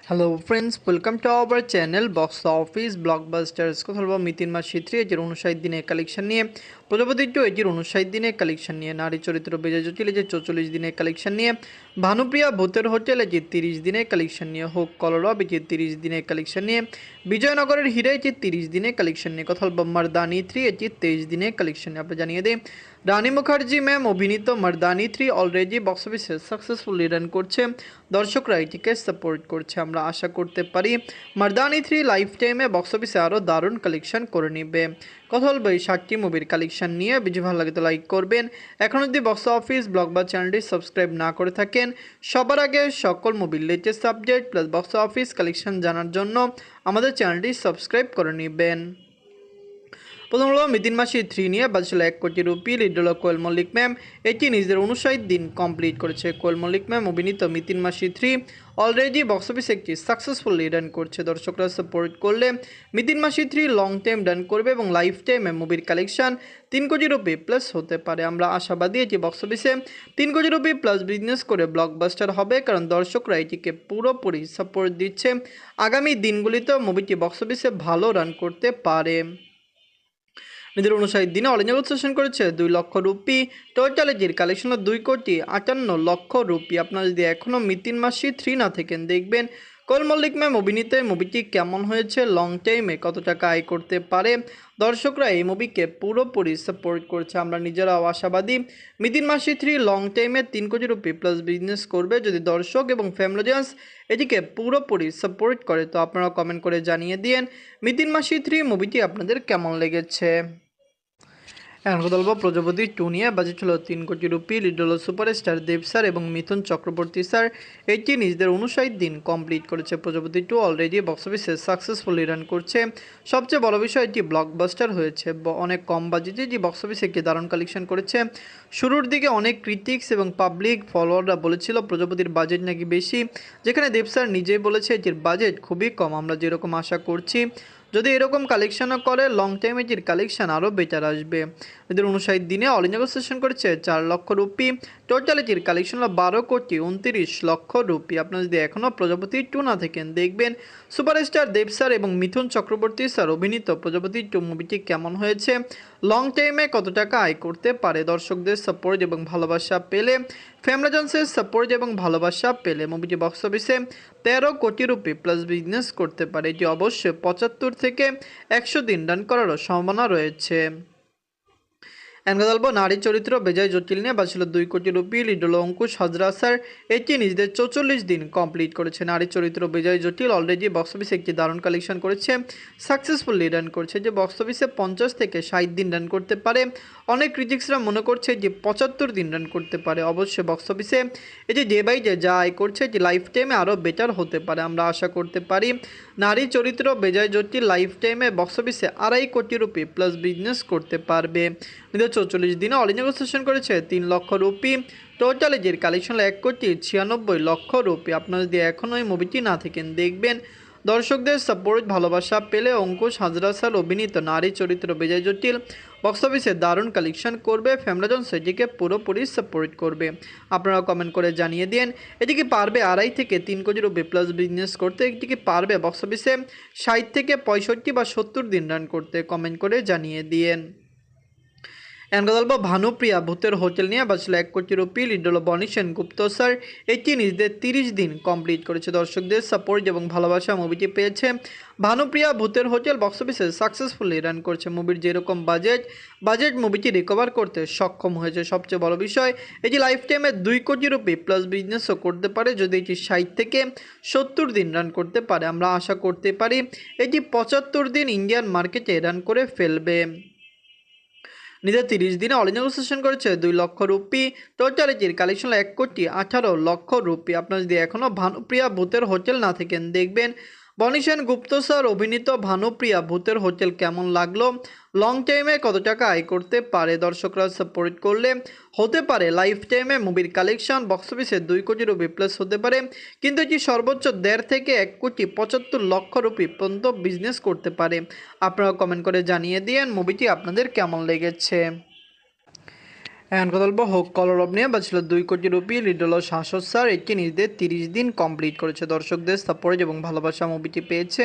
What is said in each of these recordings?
Hello friends, welcome to our channel box office blockbusters. কথা বলবো মিতিন মাস three এটির 59 দিনের কালেকশন নিয়ে, প্রজাপতি টু এটির 59 দিনের কালেকশন নিয়ে, নারী চরিত্র বেজয় জটিল এটির 44 দিনের কালেকশন নিয়ে, ভানুপ্রিয়া ভূতের হোটেল এটির 30 দিনের কালেকশন নিয়ে, হোক কলরব এটির 30 দিনের কালেকশন নিয়ে, বিজয়নগরের হীরা এটির 30 দিনের কালেকশন নিয়ে, কথা বলবো মারদানি থ্রি এটির 23 দিনের কালেকশন নিয়ে। আপনি জানিয়ে দেয় রানী মুখার্জি ম্যাম অভিনীত মারদানি থ্রি অলরেডি বক্স অফিসে সাকসেসফুলি রান করছে, দর্শকরা এটিকে সাপোর্ট করছে। আমরা আশা করতে পারি মারদানি থ্রি লাইফ টাইমে বক্স অফিসে আরও দারুণ কালেকশন করে নেবে। কথা বলবো এই 60টি মুভির কালেকশন নিয়ে। ভিডিও ভালো লাগে তো লাইক করবেন। এখন যদি বক্স অফিস ব্লগবাস্টার চ্যানেলটি সাবস্ক্রাইব না করে থাকেন, সবার আগে সকল মুভির latest update plus box office collection জানার জন্য আমাদের চ্যানেলটি সাবস্ক্রাইব করে নেবেন। প্রথম হলো মিতিন মাসি থ্রি নিয়ে বাজছিল 1 কোটি রুপি। লিড হলো কোয়েল মল্লিক ম্যাম, এটি নিজের 59 দিন কমপ্লিট করেছে। কোয়েল মল্লিক ম্যাম অভিনীত মিতিন মাসি থ্রি অলরেডি বক্স অফিসে একটি সাকসেসফুলি রান করছে। দর্শকরা সাপোর্ট করলে মিতিন মাসি থ্রি লং টাইম রান করবে এবং লাইফ টাইমে মুভির কালেকশন 3 কোটি রুপি প্লাস হতে পারে। আমরা আশাবাদী এটি বক্স অফিসে 3 কোটি রুপি প্লাস বিজনেস করে ব্লকবাস্টার হবে, কারণ দর্শকরা এটিকে পুরোপুরি সাপোর্ট দিচ্ছে। আগামী দিনগুলিতেও মুভিটি বক্স অফিসে ভালো রান করতে পারে। নিজের 59 দিনে অল ইন্ডিয়া সেশন করেছে 2 লক্ষ রুপি। টোটাল এটির কালেকশন 2,58,00,000 রুপি। আপনারা যদি এখনও মিতিন মাসি থ্রি না থেকেন, দেখবেন কোয়েল মল্লিক ম্যাম অভিনীত মুভিটি কেমন হয়েছে, লং টাইমে কত টাকা আয় করতে পারে। দর্শকরা এই মুভিকে পুরোপুরি সাপোর্ট করছে। আমরা নিজেরাও আশাবাদী মিতিন মাসি থ্রি লং টাইমে 3 কোটি রুপি প্লাস বিজনেস করবে, যদি দর্শক এবং ফ্যামিলিয়ান্স এটিকে পুরোপুরি সাপোর্ট করে। তো আপনারা কমেন্ট করে জানিয়ে দিন মিতিন মাসি থ্রি মুভিটি আপনাদের কেমন লেগেছে। এখন কথা বলবো প্রজাপতি টু নিয়ে। বাজেট ছিল 3 কোটি রুপি। লিড হল সুপারস্টার দেব স্যার এবং মিথুন চক্রবর্তী স্যার। এটি নিজেদের 59 দিন কমপ্লিট করেছে। প্রজাপতি টু অলরেডি বক্স অফিসে সাকসেসফুলি রান করছে। সবচেয়ে বড় বিষয় এটি ব্লকবাস্টার হয়েছে, অনেক কম বাজেটে এটি বক্স অফিসে একটি দারুণ কালেকশন করেছে। শুরুর দিকে অনেক ক্রিটিক্স এবং পাবলিক ফলোয়াররা বলেছিল প্রজাপতির বাজেট নাকি বেশি, যেখানে দেব স্যার নিজেই বলেছে এটির বাজেট খুবই কম। আমরা যেরকম আশা করছি, যদি এরকম কালেকশনও করে লং টাইম এটির কালেকশন আরও বেটার আসবে। এদের 59 দিনে অল ইন্ডিয়া সেশন করেছে 4 লক্ষ রুপি। টোটাল এটির কালেকশন হলো 12,29,00,000 রুপি। আপনারা যদি এখনও প্রজাপতি টু না থাকেন, দেখবেন সুপারস্টার দেব স্যার এবং মিথুন চক্রবর্তী স্যার অভিনীত প্রজাপতি টু মুভিটি কেমন হয়েছে, লং টাইমে কত টাকা আয় করতে পারে। দর্শকদের সাপোর্ট এবং ভালোবাসা পেলে, ফ্যামিলিজন্সের সাপোর্ট এবং ভালোবাসা পেলে মুভিটি বক্স অফিসে 13 কোটি রুপি প্লাস বিজনেস করতে পারে। এটি অবশ্যই 75 থেকে 100 দিন রান করারও সম্ভাবনা রয়েছে। এনগল্প নারী চরিত্র বেজয় জটিল নিয়ে বাজছিল 2 কোটি রুপি। লিড হল অঙ্কুশ হাজরা স্যার, এটি নিজেদের 44 দিন কমপ্লিট করেছে। নারী চরিত্র বেজয় জটিল অলরেডি বক্স অফিসে একটি দারুণ কালেকশন করেছে, সাকসেসফুলি রান করছে। যে বক্স অফিসে 50 থেকে 60 দিন রান করতে পারে। অনেক ক্রিটিক্সরা মনে করছে যে 75 দিন রান করতে পারে। অবশ্যই বক্স অফিসে এটি ডে বাই ডে যা আয় করছে, যে লাইফ টাইমে আরও বেটার হতে পারে। আমরা আশা করতে পারি নারী চরিত্র বেজয় জটিল লাইফ টাইমে বক্স অফিসে 2.5 কোটি রুপি প্লাস বিজনেস করতে পারবে। 44 দিনে অল ইন্ডিয়া সেশন করেছে 3 লক্ষ রুপি। টোটাল এর কালেকশন 1,96,00,000 রুপি। আপনারা যদি এখনও এই মুভিটি না থাকেন, দেখবেন দর্শকদের সাপোর্ট ভালোবাসা পেলে অঙ্কুশ হাজরা স্যার অভিনীত নারী চরিত্র বেজয় জটিল বক্স অফিসে দারুণ কালেকশন করবে। ফ্যামিলিজন সেটিকে পুরোপুরি সাপোর্ট করবে। আপনারা কমেন্ট করে জানিয়ে দিন এটি কি পারবে 2.5 থেকে 3 কোটি রুপি প্লাস বিজনেস করতে, এটি কি পারবে বক্স অফিসে 60 থেকে 65 বা 70 দিন রান করতে। কমেন্ট করে জানিয়ে দিন। গল্প ভানুপ্রিয়া ভূতের হোটেল নিয়ে বাজছিল 1 কোটি রুপি। লিড হল বনি সেনগুপ্ত স্যার, এটি নিজেদের 30 দিন কমপ্লিট করেছে। দর্শকদের সাপোর্ট এবং ভালোবাসা মুভিটি পেয়েছে। ভানুপ্রিয়া ভূতের হোটেল বক্স অফিসে সাকসেসফুলি রান করছে। মুভির যেরকম বাজেট মুভিটি রিকভার করতে সক্ষম হয়েছে। সবচেয়ে বড় বিষয় এটি লাইফ টাইমে 2 কোটি রুপি প্লাস বিজনেসও করতে পারে, যদি এটি 60 থেকে 70 দিন রান করতে পারে। আমরা আশা করতে পারি এটি 75 দিন ইন্ডিয়ান মার্কেটে রান করে ফেলবে। নিজের 30 দিনে অল ইন্ডিয়া সেশন করেছে 2 লক্ষ রুপি। টোটাল এটির কালেকশন 1,18,00,000 রুপি। আপনারা যদি এখনও ভানুপ্রিয়া ভূতের হোটেল না থাকেন, দেখবেন বনি সেনগুপ্ত স্যার অভিনীত ভানুপ্রিয়া ভূতের হোটেল কেমন লাগলো, লং টাইমে কত টাকা আয় করতে পারে। দর্শকরা সাপোর্ট করলে হতে পারে লাইফ টাইমে মুভির কালেকশন বক্স অফিসে 2 কোটি রুপি প্লাস হতে পারে, কিন্তু এটি সর্বোচ্চ 1.5 থেকে 1,75,00,000 রুপি পর্যন্ত বিজনেস করতে পারে। আপনারা কমেন্ট করে জানিয়ে দিন মুভিটি আপনাদের কেমন লেগেছে। এখন কথা বলবো হোক কলরব নিয়ে বাজছিল 2 কোটি রুপি লিড হলো শাশ্বত স্যার। এটি নিজেদের 30 দিন কমপ্লিট করেছে। দর্শকদের সাপোর্ট এবং ভালোবাসা মুভিটি পেয়েছে।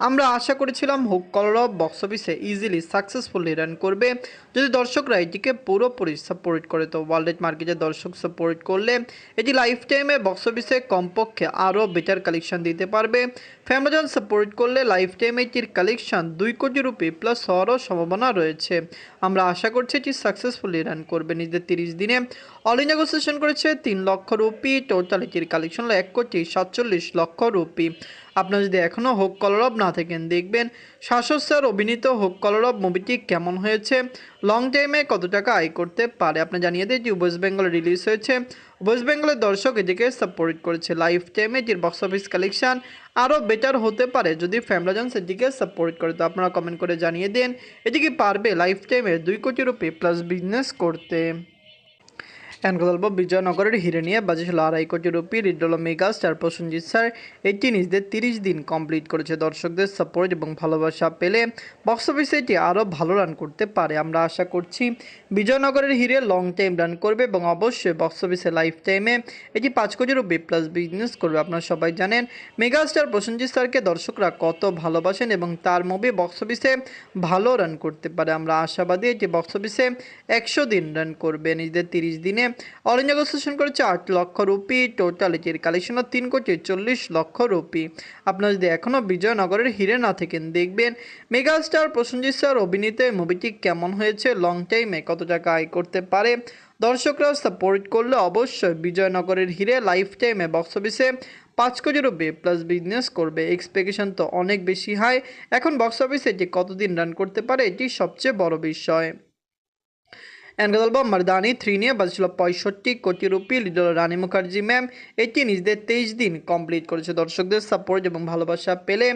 আমরা আশা করেছিলাম হোক কলরব বক্স অফিসে ইজিলি সাকসেসফুলি রান করবে যদি দর্শকরা এটিকে পুরোপুরি সাপোর্ট করে। তো ওয়ার্ল্ড মার্কেটে দর্শক সাপোর্ট করলে এটি লাইফ টাইমে বক্স অফিসে কমপক্ষে আরও বেটার কালেকশন দিতে পারবে। ফ্যামাজন সাপোর্ট করলে লাইফ টাইমে এটির কালেকশন 2 কোটি রুপি প্লাস হওয়ারও সম্ভাবনা রয়েছে। আমরা আশা করছি এটি সাকসেসফুলি রান করবে। নিজেদের 30 দিনে অল ইন্ডিয়া নেগোসিয়েশন করেছে 3 লক্ষ রুপি। টোটাল এটির কালেকশন হলো 1 কোটি 47 লক্ষ রুপি। আপনারা যদি এখনও হোক কলরব না থাকেন দেখবেন শাশ্বত স্যার অভিনীত হোক কলরব মুভিটি কেমন হয়েছে, লং টাইমে কত টাকা আয় করতে পারে। আপনি জানিয়ে দিই যে ওয়েস্ট বেঙ্গলে রিলিজ হয়েছে। ওয়েস্ট বেঙ্গলের দর্শক এটিকে সাপোর্ট করেছে। লাইফ টাইমে এটির বক্স অফিস কালেকশন আরও বেটার হতে পারে যদি ফ্যামিলিজন্স এটিকে সাপোর্ট করে। তো আপনারা কমেন্ট করে জানিয়ে দেন এটি কি পারবে লাইফ টাইমে 2 কোটি রুপি প্লাস বিজনেস করতে। এখন কথা বলবো বিজয়নগরের হিরে নিয়ে বাজেছিল 2.5 কোটি রুপি লিড হলো মেগা স্টার প্রসেনজিৎ স্যার। এটি নিজেদের 30 দিন কমপ্লিট করেছে। দর্শকদের সাপোর্ট এবং ভালোবাসা পেলে বক্স অফিসে এটি আরও ভালো রান করতে পারে। আমরা আশা করছি বিজয়নগরের হিরে লং টাইম রান করবে এবং অবশ্যই বক্স অফিসে লাইফ টাইমে এটি 5 কোটি রুপি প্লাস বিজনেস করবে। আপনারা সবাই জানেন মেগা স্টার প্রসেনজিৎ স্যারকে দর্শকরা কত ভালোবাসেন এবং তার মুভি বক্স অফিসে ভালো রান করতে পারে। আমরা আশাবাদী এটি বক্স অফিসে 100 দিন রান করবে। নিজেদের 30 দিনে অল ইন্ডিয়া নেগোসিয়েশন করেছে 8 লক্ষ রুপি। টোটাল এটির কালেকশন 3 কোটি 40 লক্ষ রুপি। আপনারা যদি এখনও বিজয়নগরের হিরে না থাকেন দেখবেন মেগা স্টার প্রসেনজিৎ স্যার অভিনীত মুভিটি কেমন হয়েছে, লং টাইমে কত টাকা আয় করতে পারে। দর্শকরা সাপোর্ট করলে অবশ্যই বিজয়নগরের হিরে লাইফ টাইমে বক্স অফিসে 5 কোটি রুপি প্লাস বিজনেস করবে। এক্সপেকটেশন তো অনেক বেশি হাই। এখন বক্স অফিসে এটি কতদিন রান করতে পারে এটি সবচেয়ে বড় বিষয়। এনকে বলবো মর্দানি 3 নিয়ে বাজছিল 65 কোটি রুপি লিড হলো রানী মুখার্জি ম্যাম। এটি নিজেদের 23 দিন কমপ্লিট করেছে। দর্শকদের সাপোর্ট এবং ভালোবাসা পেলে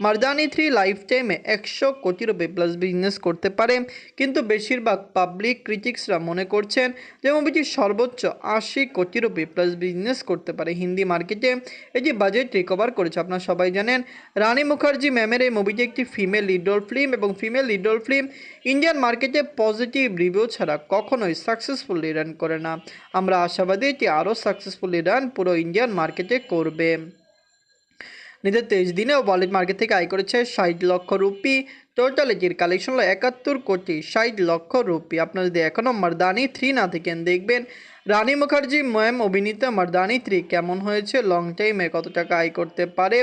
মর্দানি 3 লাইফ টাইমে 100 কোটি রুপি প্লাস বিজনেস করতে পারে। কিন্তু বেশিরভাগ পাবলিক ক্রিটিক্সরা মনে করছেন যে মুভিটি সর্বোচ্চ 80 কোটি রুপি প্লাস বিজনেস করতে পারে। হিন্দি মার্কেটে এটি বাজেট রিকভার করেছে। আপনারা সবাই জানেন রানী মুখার্জি ম্যামের এই মুভিটি একটি ফিমেল লিড রোল ফিল্ম এবং female lead role film Indian মার্কেটে পজিটিভ রিভিউ ছাড়া কখনোই সাকসেসফুলি রান করে না। আমরা আশাবাদী এটি আরও সাকসেসফুলি রান পুরো ইন্ডিয়ান মার্কেটে করবে। নিজের 23 দিনে ওয়ার্ল্ড মার্কেট থেকে আয় করেছে 60 লক্ষ রুপি। টোটাল এটির কালেকশন হলো 71 কোটি 60 লক্ষ রুপি। আপনারা যদি এখনও মর্দানি 3 না থাকেন দেখবেন রানী মুখার্জি ম্যাম অভিনীত মর্দানি 3 কেমন হয়েছে, লং টাইমে কত টাকা আয় করতে পারে।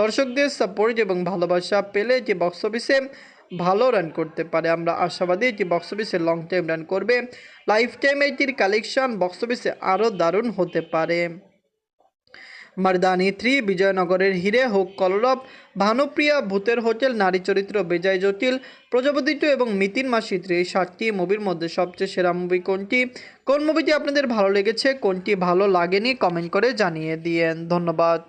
দর্শকদের সাপোর্ট এবং ভালোবাসা পেলে যে বক্স অফিসে ভালো রান করতে পারে। আমরা আশাবাদী এটি বক্স অফিসে লং টাইম রান করবে। লাইফ টাইমে এটির কালেকশন বক্স অফিসে আরও দারুণ হতে পারে। মর্দানি 3 বিজয়নগরের হিরে হোক কলরব ভানুপ্রিয়া ভূতের হোটেল নারী চরিত্র বেজায় জটিল প্রজাপতি 2 এবং মিতিন মাসি 3 এই 7টি মুভির মধ্যে সবচেয়ে সেরা মুভি কোনটি, কোন মুভিটি আপনাদের ভালো লেগেছে, কোনটি ভালো লাগেনি কমেন্ট করে জানিয়ে দিয়েন। ধন্যবাদ।